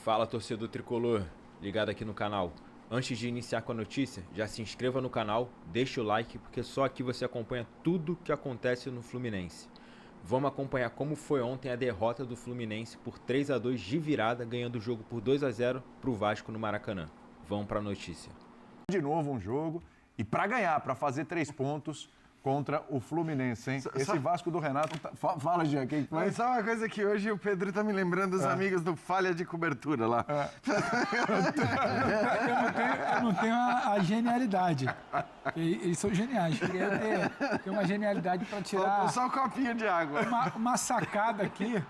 Fala, torcedor tricolor, ligado aqui no canal. Antes de iniciar com a notícia, já se inscreva no canal, deixa o like, porque só aqui você acompanha tudo que acontece no Fluminense. Vamos acompanhar como foi ontem a derrota do Fluminense por 3-2 de virada, ganhando o jogo por 2-0 para o Vasco no Maracanã. Vamos para a notícia. De novo um jogo e para ganhar, para fazer 3 pontos contra o Fluminense, hein? Esse Vasco do Renato... Fala, Jean, quem foi? Mas só uma coisa que hoje o Pedro tá me lembrando dos amigos do Falha de Cobertura lá. Eu não tenho a genialidade. Eles são geniais. Queria ter uma genialidade para tirar... Só um copinho de água. Uma sacada aqui.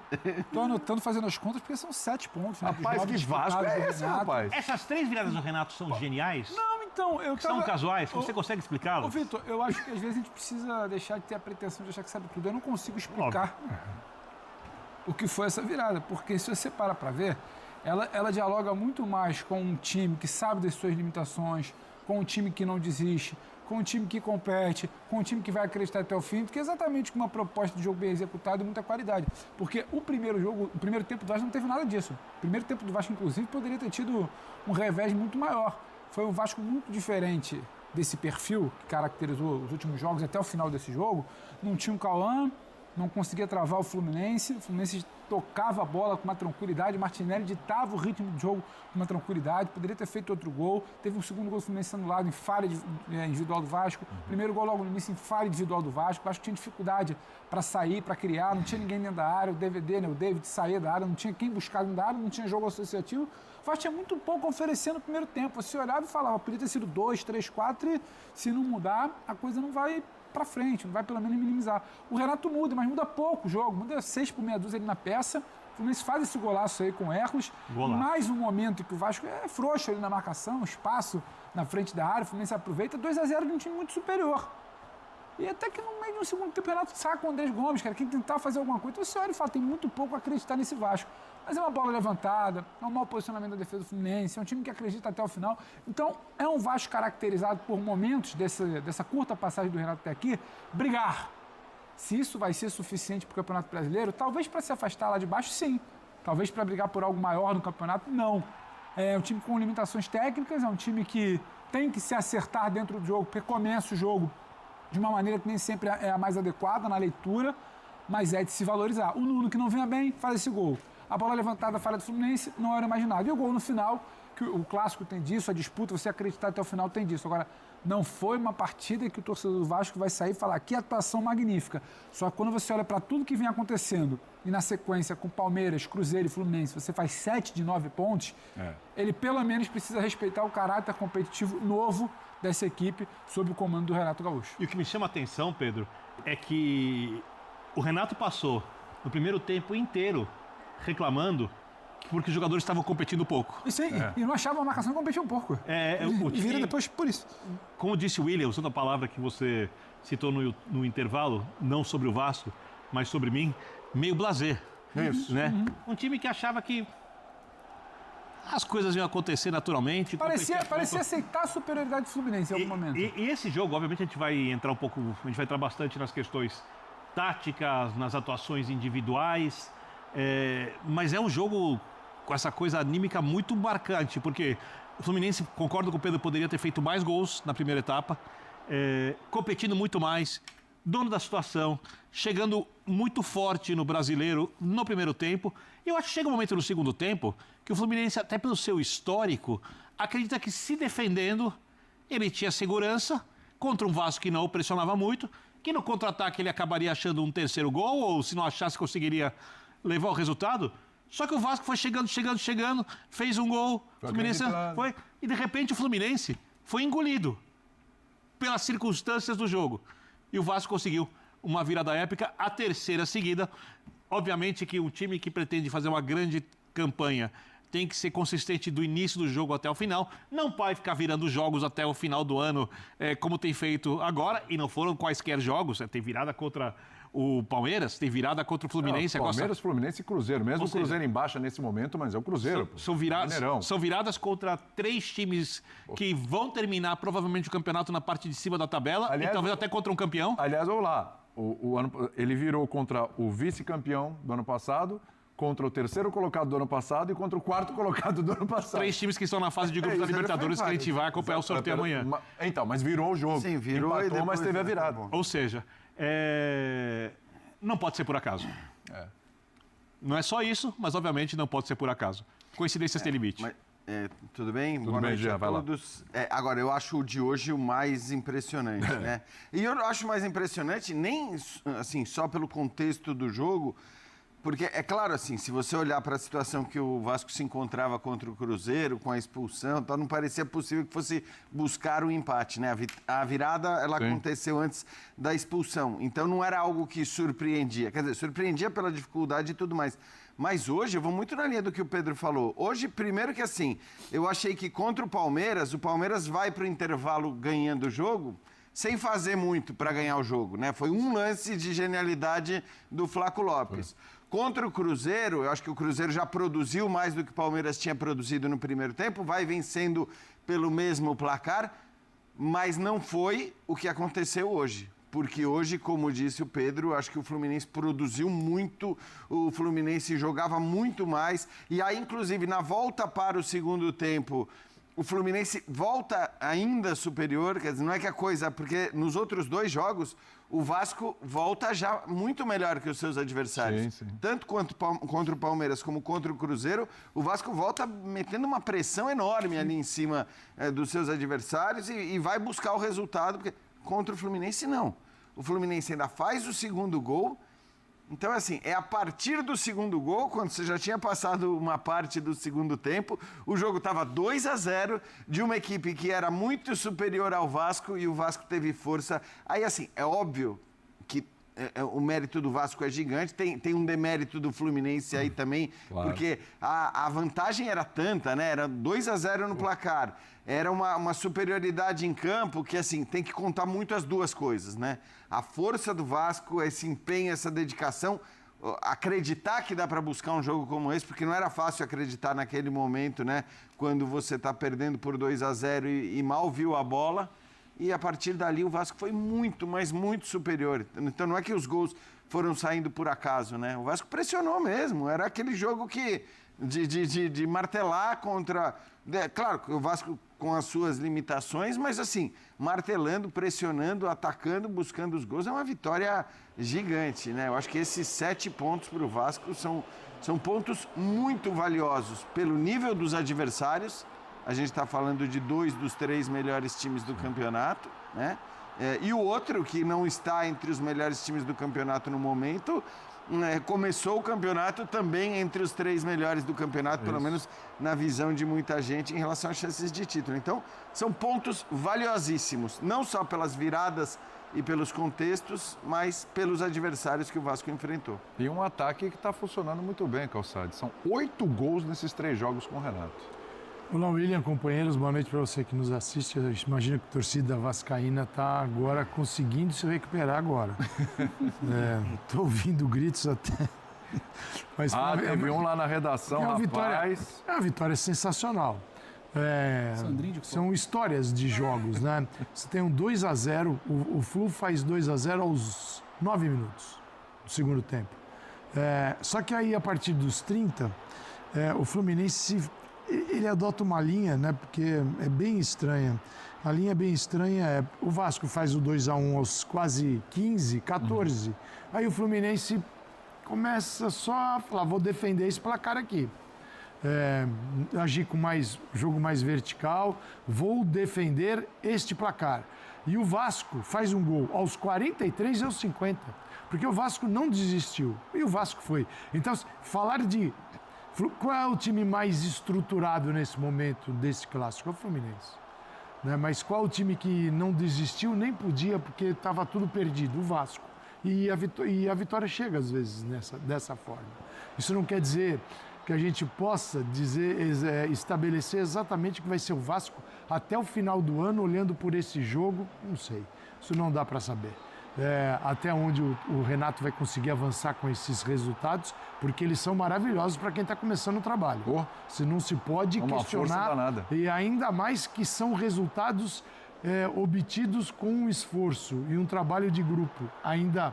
Tô anotando, fazendo as contas, porque são 7 pontos. Né? Rapaz, que Vasco é esse, rapaz? Essas 3 viradas do Renato são geniais? Não, então... São casuais? Você consegue explicá-las? Ô, Vitor, eu acho que às vezes a gente precisa deixar de ter a pretensão de achar que sabe tudo. Eu não consigo explicar o que foi essa virada, porque se você para para ver, ela dialoga muito mais com um time que sabe das suas limitações, com um time que não desiste, com um time que compete, com um time que vai acreditar até o fim, do que exatamente com uma proposta de jogo bem executada e muita qualidade. Porque o primeiro tempo do Vasco não teve nada disso. O primeiro tempo do Vasco, inclusive, poderia ter tido um revés muito maior. Foi um Vasco muito diferente desse perfil que caracterizou os últimos jogos até o final desse jogo. Não tinha um Cauã, não conseguia travar o Fluminense tocava a bola com uma tranquilidade, Martinelli ditava o ritmo do jogo com uma tranquilidade, poderia ter feito outro gol, teve um segundo gol do Fluminense anulado em falha individual do Vasco, primeiro gol logo no início em falha individual do Vasco, o Vasco tinha dificuldade para sair, para criar, não tinha ninguém dentro da área, o DVD, né, o David saía da área, não tinha quem buscar dentro da área, não tinha jogo associativo, o Vasco tinha muito pouco a oferecer no primeiro tempo, você olhava e falava, podia ter sido 2, 3, 4 e se não mudar, a coisa não vai para frente, não vai pelo menos minimizar. O Renato muda, mas muda pouco o jogo, muda 6 por meia dúzia ali na peça, o Fluminense faz esse golaço aí com o Hércules, mais um momento em que o Vasco é frouxo ali na marcação, espaço na frente da área, o Fluminense aproveita, 2-0 de um time muito superior. E até que no meio de um segundo tempo o Renato saca o Andrés Gomes, cara, que tentar fazer alguma coisa, então você olha e fala, tem muito pouco a acreditar nesse Vasco. Mas é uma bola levantada, é um mau posicionamento da defesa do Fluminense, é um time que acredita até o final. Então, é um Vasco caracterizado por momentos dessa curta passagem do Renato até aqui, brigar. Se isso vai ser suficiente para o Campeonato Brasileiro, talvez para se afastar lá de baixo, sim. Talvez para brigar por algo maior no campeonato, não. É um time com limitações técnicas, é um time que tem que se acertar dentro do jogo, porque começa o jogo de uma maneira que nem sempre é a mais adequada na leitura, mas é de se valorizar. O Nuno, que não venha bem, faz esse gol. A bola levantada, a falha do Fluminense, não era imaginado. E o gol no final, que o clássico tem disso, a disputa, você acreditar até o final tem disso. Agora, não foi uma partida que o torcedor do Vasco vai sair e falar que atuação magnífica. Só que quando você olha para tudo que vem acontecendo e na sequência com Palmeiras, Cruzeiro e Fluminense, você faz 7 de 9 pontos, ele pelo menos precisa respeitar o caráter competitivo novo dessa equipe sob o comando do Renato Gaúcho. E o que me chama a atenção, Pedro, é que o Renato passou no primeiro tempo inteiro reclamando porque os jogadores estavam competindo pouco. Isso aí, e não achava a marcação competir um pouco. O time, e vira depois por isso. Como disse o William, usando a palavra que você citou no intervalo, não sobre o Vasco, mas sobre mim, meio blasé. Isso. Né? Um time que achava que as coisas iam acontecer naturalmente. Parecia aceitar a superioridade do Fluminense em algum momento. E esse jogo, obviamente, a gente vai entrar bastante nas questões táticas, nas atuações individuais, mas é um jogo com essa coisa anímica muito marcante, porque o Fluminense, concordo com o Pedro, poderia ter feito mais gols na primeira etapa, competindo muito mais, dono da situação, chegando muito forte no Brasileiro no primeiro tempo. E eu acho que chega um momento no segundo tempo que o Fluminense, até pelo seu histórico, acredita que se defendendo, ele tinha segurança contra um Vasco que não o pressionava muito, que no contra-ataque ele acabaria achando um terceiro gol, ou se não achasse conseguiria levar o resultado. Só que o Vasco foi chegando, fez um gol, o Fluminense foi, e de repente o Fluminense foi engolido pelas circunstâncias do jogo. E o Vasco conseguiu uma virada épica, a terceira seguida. Obviamente que um time que pretende fazer uma grande campanha tem que ser consistente do início do jogo até o final. Não pode ficar virando jogos até o final do ano, como tem feito agora. E não foram quaisquer jogos. Tem virada contra o Palmeiras, tem virada contra o Fluminense. Palmeiras, Fluminense e Cruzeiro. Mesmo o Cruzeiro em baixa nesse momento, mas é o Cruzeiro. São viradas contra 3 times que vão terminar provavelmente o campeonato na parte de cima da tabela. Aliás, e talvez até contra um campeão. Aliás, vamos lá. Ele virou contra o vice-campeão do ano passado, contra o terceiro colocado do ano passado e contra o quarto colocado do ano passado. 3 times que estão na fase de grupos da Libertadores que a gente vai acompanhar o sorteio amanhã. Então, mas virou o jogo. Sim, virou Empatou, e depois mas teve a virada. Ou seja, não pode ser por acaso. Não é só isso, mas obviamente não pode ser por acaso. Coincidências têm limite. Mas, tudo bem? Tudo Boa bem, noite Jean, a vai lá. todos. Agora, eu acho o de hoje o mais impressionante, né? E eu acho mais impressionante nem assim, só pelo contexto do jogo, porque é claro, assim, se você olhar para a situação que o Vasco se encontrava contra o Cruzeiro, com a expulsão, não parecia possível que fosse buscar o empate, né? A virada, ela aconteceu antes da expulsão, então não era algo que surpreendia. Quer dizer, surpreendia pela dificuldade e tudo mais. Mas hoje, eu vou muito na linha do que o Pedro falou. Hoje, primeiro que assim, eu achei que contra o Palmeiras vai para o intervalo ganhando o jogo, sem fazer muito para ganhar o jogo, né? Foi um lance de genialidade do Flaco Lopes. Contra o Cruzeiro, eu acho que o Cruzeiro já produziu mais do que o Palmeiras tinha produzido no primeiro tempo, vai vencendo pelo mesmo placar, mas não foi o que aconteceu hoje. Porque hoje, como disse o Pedro, acho que o Fluminense produziu muito, o Fluminense jogava muito mais. E aí, inclusive, na volta para o segundo tempo, o Fluminense volta ainda superior. Quer dizer, não é que a coisa... Porque nos outros 2 jogos, o Vasco volta já muito melhor que os seus adversários. Sim. Tanto contra o Palmeiras como contra o Cruzeiro, o Vasco volta metendo uma pressão enorme ali em cima dos seus adversários e vai buscar o resultado, porque... Contra o Fluminense, não. O Fluminense ainda faz o segundo gol. Então, assim, é a partir do segundo gol, quando você já tinha passado uma parte do segundo tempo, o jogo estava 2-0 de uma equipe que era muito superior ao Vasco e o Vasco teve força. Aí, assim, é óbvio que o mérito do Vasco é gigante, tem um demérito do Fluminense aí também, claro. Porque a vantagem era tanta, né? Era 2-0 no placar. Era uma superioridade em campo que, assim, tem que contar muito as duas coisas, né? A força do Vasco, esse empenho, essa dedicação, acreditar que dá para buscar um jogo como esse, porque não era fácil acreditar naquele momento, né? Quando você está perdendo por 2-0 e mal viu a bola. E a partir dali o Vasco foi muito, mas muito superior. Então não é que os gols foram saindo por acaso, né? O Vasco pressionou mesmo. Era aquele jogo que de martelar contra... Claro que o Vasco com as suas limitações, mas assim, martelando, pressionando, atacando, buscando os gols, é uma vitória gigante, né? Eu acho que esses 7 pontos para o Vasco são pontos muito valiosos pelo nível dos adversários. A gente está falando de 2 dos 3 melhores times do campeonato, né? E o outro, que não está entre os melhores times do campeonato no momento, começou o campeonato também entre os 3 melhores do campeonato, pelo menos na visão de muita gente, em relação às chances de título. Então, são pontos valiosíssimos, não só pelas viradas e pelos contextos, mas pelos adversários que o Vasco enfrentou. E um ataque que está funcionando muito bem, Calçade. São 8 gols nesses 3 jogos com o Renato. Olá, William, companheiros, boa noite para você que nos assiste. Eu imagino que a torcida vascaína está agora conseguindo se recuperar agora. Estou ouvindo gritos até. Mas, teve um lá na redação, rapaz. É uma vitória sensacional. São histórias de jogos, né? Você tem um 2-0, o Flu faz 2-0 aos 9 minutos do segundo tempo. Só que aí, a partir dos 30, o Fluminense... Ele adota uma linha, né? Porque é bem estranha. A linha é bem estranha. O Vasco faz o 2-1 aos quase 15, 14. Aí o Fluminense começa só a falar, vou defender esse placar aqui. Agir com jogo mais vertical, vou defender este placar. E o Vasco faz um gol aos 43 e aos 50. Porque o Vasco não desistiu. E o Vasco foi. Então, falar de... Qual é o time mais estruturado nesse momento desse clássico? É o Fluminense. Né? Mas qual é o time que não desistiu, nem podia, porque estava tudo perdido? O Vasco. E a vitória chega, às vezes, dessa forma. Isso não quer dizer que a gente possa estabelecer exatamente o que vai ser o Vasco até o final do ano, olhando por esse jogo, não sei. Isso não dá para saber. Até onde o Renato vai conseguir avançar com esses resultados, porque eles são maravilhosos para quem está começando o trabalho. Se não se pode questionar, e ainda mais que são resultados obtidos com um esforço e um trabalho de grupo ainda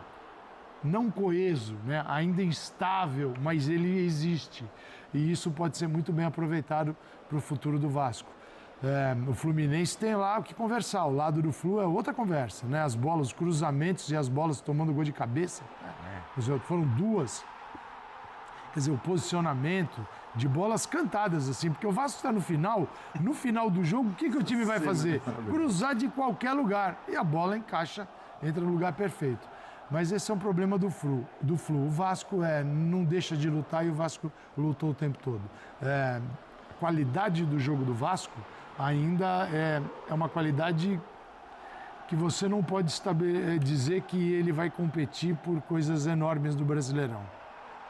não coeso, né? Ainda instável, mas ele existe. E isso pode ser muito bem aproveitado para o futuro do Vasco. O Fluminense tem lá o que conversar. O lado do Flu é outra conversa, né? As bolas, os cruzamentos e as bolas tomando gol de cabeça. Foram 2. Quer dizer, o posicionamento de bolas cantadas, assim, porque o Vasco está no final do jogo, o que o time vai fazer? Cruzar de qualquer lugar. E a bola encaixa, entra no lugar perfeito. Mas esse é um problema do Flu. O Vasco não deixa de lutar e o Vasco lutou o tempo todo. A qualidade do jogo do Vasco ainda é uma qualidade que você não pode dizer que ele vai competir por coisas enormes do Brasileirão.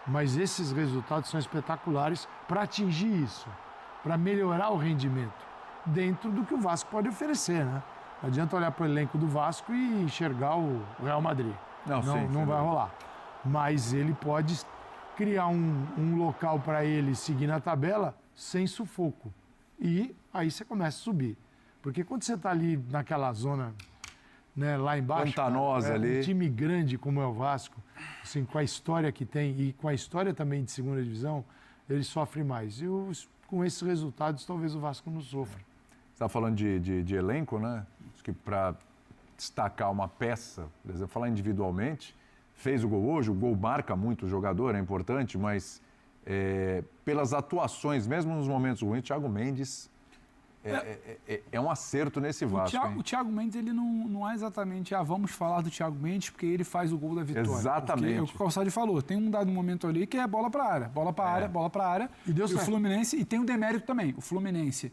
Mas esses resultados são espetaculares para atingir isso, para melhorar o rendimento, dentro do que o Vasco pode oferecer, né? Não adianta olhar para o elenco do Vasco e enxergar o Real Madrid. Não vai rolar. Mas ele pode criar um local para ele seguir na tabela sem sufoco. E aí você começa a subir. Porque quando você está ali naquela zona, né, lá embaixo, pantanosa ali, um time grande como é o Vasco, assim, com a história que tem e com a história também de segunda divisão, ele sofre mais. E com esses resultados, talvez o Vasco não sofra. Você está falando de elenco, né? Acho que para destacar uma peça, por exemplo, falar individualmente, fez o gol hoje, o gol marca muito o jogador, é importante, mas pelas atuações, mesmo nos momentos ruins, o Thiago Mendes é um acerto nesse Vasco. O Thiago Mendes, ele não é exatamente, vamos falar do Thiago Mendes porque ele faz o gol da vitória. Exatamente. Porque é o que o Calçade falou, tem um dado momento ali que é bola para área, bola para área. E o Fluminense, e tem um demérito também, o Fluminense,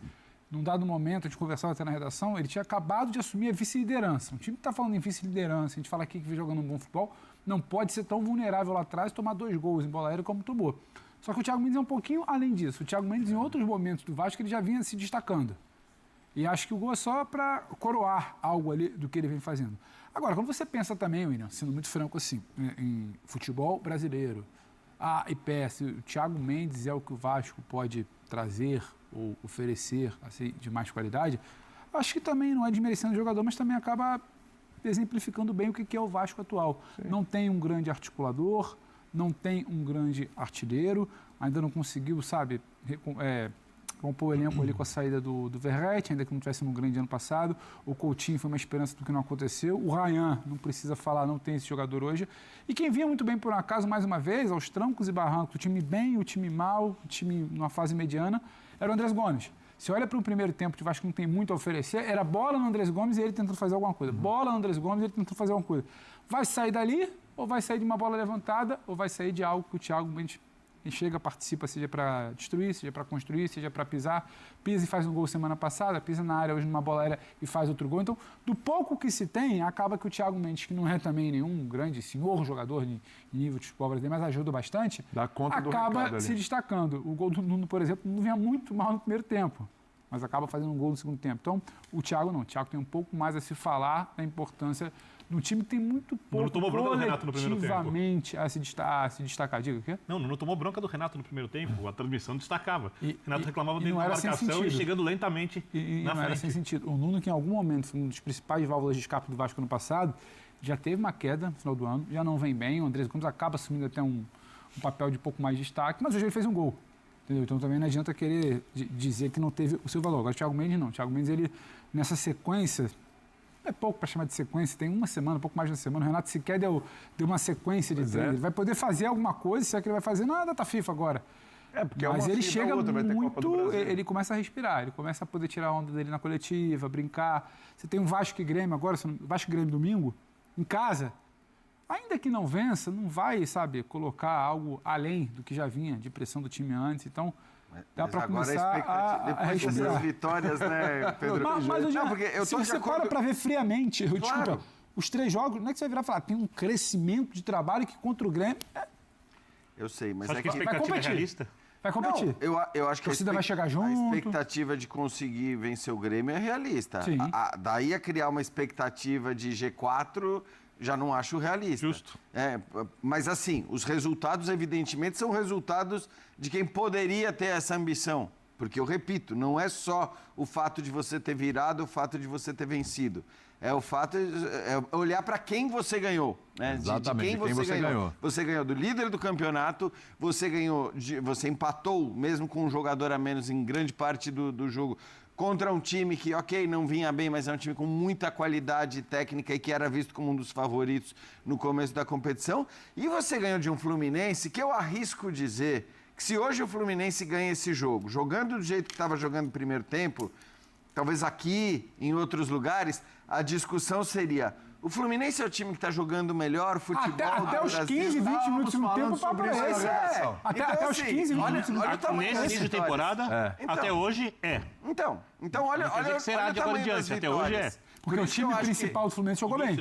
num dado momento, a gente conversava até na redação, ele tinha acabado de assumir a vice-liderança. Um time que está falando em vice-liderança, a gente fala aqui que vem jogando um bom futebol, não pode ser tão vulnerável lá atrás e tomar 2 gols em bola aérea como tomou. Só que o Thiago Mendes é um pouquinho além disso. O Thiago Mendes, em outros momentos do Vasco, ele já vinha se destacando. E acho que o gol é só para coroar algo ali do que ele vem fazendo. Agora, quando você pensa também, William, sendo muito franco assim, em futebol brasileiro, e PS, o Thiago Mendes é o que o Vasco pode trazer ou oferecer assim, de mais qualidade, acho que também não é desmerecendo o jogador, mas também acaba exemplificando bem o que é o Vasco atual. Sim. Não tem um grande articulador, não tem um grande artilheiro, ainda não conseguiu, sabe, compor o elenco ali com a saída do Verratti, ainda que não tivesse um grande ano passado. O Coutinho foi uma esperança do que não aconteceu. O Ryan, não precisa falar, não tem esse jogador hoje. E quem vinha muito bem por um acaso, mais uma vez, aos trancos e barrancos, o time bem, o time mal, o time numa fase mediana, era o Andrés Gomes. Se olha para o primeiro tempo de Vasco que não tem muito a oferecer, era bola no Andrés Gomes e ele tentando fazer alguma coisa. Bola no Andrés Gomes e ele tentando fazer alguma coisa. Vai sair dali, ou vai sair de uma bola levantada, ou vai sair de algo que o Thiago Mendes chega, participa, seja para destruir, seja para construir, seja para pisar. Pisa e faz um gol semana passada, pisa na área hoje numa bola aérea e faz outro gol. Então, do pouco que se tem, acaba que o Thiago Mendes, que não é também nenhum grande senhor jogador de nível de futebol brasileiro, mas ajuda bastante, dá conta acaba se destacando. O gol do Nuno, por exemplo, não vinha muito mal no primeiro tempo, mas acaba fazendo um gol no segundo tempo. Então, o Thiago não. O Thiago tem um pouco mais a se falar da importância no time que tem muito pouco tomou bronca do Renato no primeiro tempo. A se destacar. Diga o quê? Não tomou bronca do Renato no primeiro tempo. A transmissão destacava. Renato reclamava dentro da marcação e chegando lentamente na frente. Não era sem sentido. O Nuno, que em algum momento foi uma das principais válvulas de escape do Vasco no passado, já teve uma queda no final do ano, já não vem bem. O Andrés Gomes acaba assumindo até um papel de pouco mais de destaque, mas hoje ele fez um gol. Entendeu? Então também não adianta querer dizer que não teve o seu valor. Agora o Thiago Mendes não. O Thiago Mendes, ele, nessa sequência, é pouco para chamar de sequência, tem uma semana, pouco mais de uma semana. O Renato sequer deu uma sequência de treino. Ele vai poder fazer alguma coisa, se é que ele vai fazer, não, data FIFA agora. Porque mas ele chega muito, ele começa a respirar, ele começa a poder tirar a onda dele na coletiva, brincar. Você tem um Vasco e Grêmio agora, Vasco e Grêmio domingo, em casa. Ainda que não vença, não vai, sabe, colocar algo além do que já vinha de pressão do time antes. Então, dá para começar a depois dessas vitórias, né, Pedro? Mas se você para ver friamente, desculpa, os 3 jogos, não é que você vai virar e falar, tem um crescimento de trabalho que contra o Grêmio... Eu sei, mas acho que a expectativa é realista. Vai competir. Não, eu acho que a torcida vai chegar junto. A expectativa de conseguir vencer o Grêmio é realista. Sim. Daí a criar uma expectativa de G4... já não acho realista. Justo. Mas assim, os resultados, evidentemente, são resultados de quem poderia ter essa ambição. Porque eu repito, não é só o fato de você ter virado, o fato de você ter vencido. É o fato é olhar para quem você ganhou, né? Exatamente, de quem você ganhou. Você ganhou do líder do campeonato, você empatou, mesmo com um jogador a menos em grande parte do jogo, contra um time que, ok, não vinha bem, mas é um time com muita qualidade técnica e que era visto como um dos favoritos no começo da competição. E você ganhou de um Fluminense que eu arrisco dizer que se hoje o Fluminense ganha esse jogo, jogando do jeito que estava jogando no primeiro tempo, talvez aqui, em outros lugares, a discussão seria: o Fluminense é o time que está jogando melhor futebol até os 15, 20 minutos do tempo para esse. Até os 15, 20 minutos do tempo. Nesse início de temporada, até hoje é. Então olha que será de agora em diante, até hoje é. Porque o time principal do Fluminense jogou bem.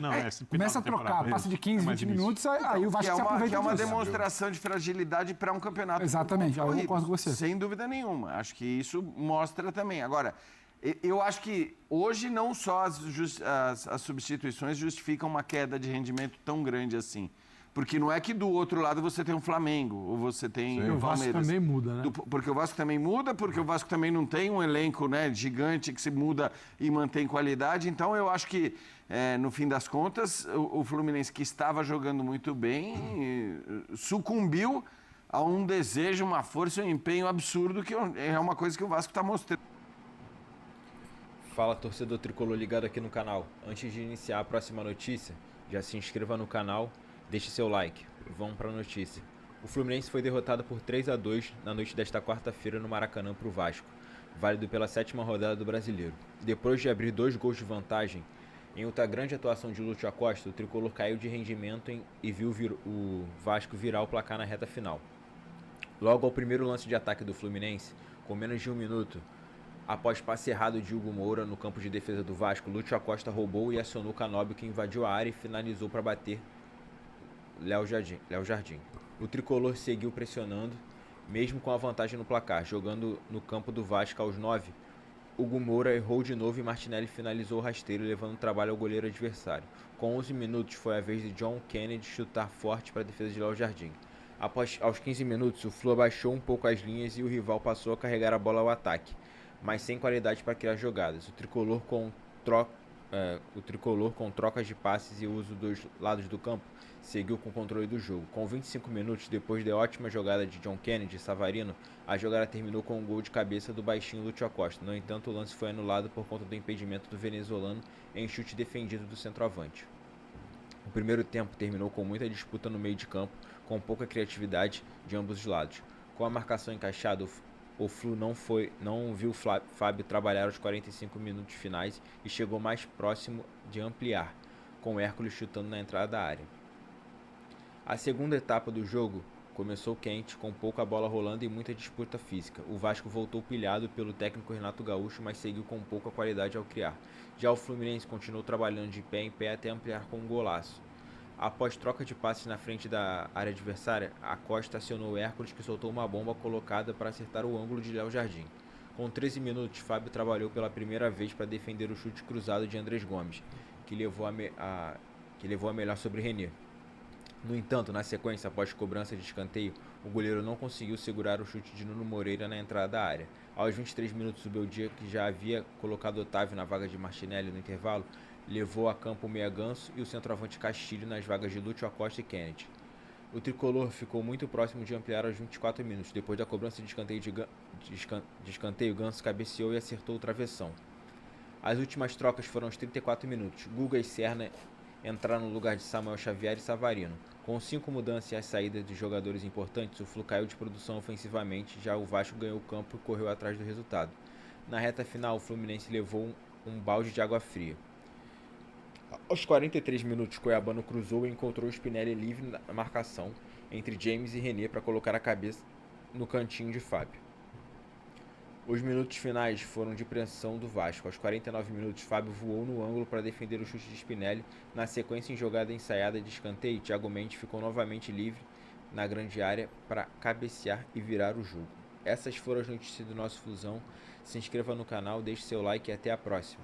Começa a trocar, passa de 15, 20 minutos, aí o Vasco se aproveita que é uma disso. demonstração de fragilidade para um campeonato. Exatamente, eu concordo com você. Sem dúvida nenhuma. Acho que isso mostra também. Agora, eu acho que hoje não só as substituições justificam uma queda de rendimento tão grande assim. Porque não é que do outro lado você tem um Flamengo, ou você tem o Palmeiras. O Vasco também muda, né? Porque o Vasco também muda, porque o Vasco também não tem um elenco, né, gigante que se muda e mantém qualidade. Então eu acho que, no fim das contas, o Fluminense, que estava jogando muito bem, sucumbiu a um desejo, uma força e um empenho absurdo, que é uma coisa que o Vasco está mostrando. Fala, torcedor tricolor ligado aqui no canal. Antes de iniciar a próxima notícia, já se inscreva no canal, deixe seu like. Vamos para a notícia. O Fluminense foi derrotado por 3-2 na noite desta quarta-feira no Maracanã para o Vasco, válido pela 7ª rodada do Brasileiro. Depois de abrir 2 gols de vantagem, em outra grande atuação de Lúcio Acosta, o tricolor caiu de rendimento e viu o Vasco virar o placar na reta final. Logo ao primeiro lance de ataque do Fluminense, com menos de 1 minuto, após passe errado de Hugo Moura no campo de defesa do Vasco, Lúcio Acosta roubou e acionou Canóbio, que invadiu a área e finalizou para bater Léo Jardim. O tricolor seguiu pressionando, mesmo com a vantagem no placar. Jogando no campo do Vasco aos 9, Hugo Moura errou de novo e Martinelli finalizou o rasteiro, levando o trabalho ao goleiro adversário. Com 11 minutos, foi a vez de John Kennedy chutar forte para a defesa de Léo Jardim. Aos 15 minutos, o Flu abaixou um pouco as linhas e o rival passou a carregar a bola ao ataque, mas sem qualidade para criar jogadas. O tricolor com trocas de passes e uso dos lados do campo seguiu com o controle do jogo. Com 25 minutos, depois da ótima jogada de John Kennedy e Savarino, a jogada terminou com um gol de cabeça do baixinho Lúcio Acosta. No entanto, o lance foi anulado por conta do impedimento do venezuelano em chute defendido do centroavante. O primeiro tempo terminou com muita disputa no meio de campo, com pouca criatividade de ambos os lados. Com a marcação encaixada, o Flu não viu Fábio trabalhar os 45 minutos finais e chegou mais próximo de ampliar, com Hércules chutando na entrada da área. A segunda etapa do jogo começou quente, com pouca bola rolando e muita disputa física. O Vasco voltou pilhado pelo técnico Renato Gaúcho, mas seguiu com pouca qualidade ao criar. Já o Fluminense continuou trabalhando de pé em pé até ampliar com um golaço. Após troca de passes na frente da área adversária, Acosta acionou Hércules, que soltou uma bomba colocada para acertar o ângulo de Léo Jardim. Com 13 minutos, Fábio trabalhou pela primeira vez para defender o chute cruzado de Andrés Gomes, que levou a melhor sobre René. No entanto, na sequência, após cobrança de escanteio, o goleiro não conseguiu segurar o chute de Nuno Moreira na entrada da área. Aos 23 minutos, o Beldia, que já havia colocado Otávio na vaga de Martinelli no intervalo, levou a campo o meia Ganso e o centroavante Castilho nas vagas de Lúcio Acosta e Kennedy. O tricolor ficou muito próximo de ampliar aos 24 minutos. Depois da cobrança de escanteio, Ganso cabeceou e acertou o travessão. As últimas trocas foram aos 34 minutos. Guga e Serna entraram no lugar de Samuel Xavier e Savarino. Com 5 mudanças e as saídas de jogadores importantes, o Flu caiu de produção ofensivamente, já o Vasco ganhou o campo e correu atrás do resultado. Na reta final, o Fluminense levou um balde de água fria. Aos 43 minutos, Cuiabano cruzou e encontrou Spinelli livre na marcação entre James e René para colocar a cabeça no cantinho de Fábio. Os minutos finais foram de pressão do Vasco. Aos 49 minutos, Fábio voou no ângulo para defender o chute de Spinelli. Na sequência, em jogada ensaiada de escanteio, Thiago Mendes ficou novamente livre na grande área para cabecear e virar o jogo. Essas foram as notícias do nosso Flusão. Se inscreva no canal, deixe seu like e até a próxima.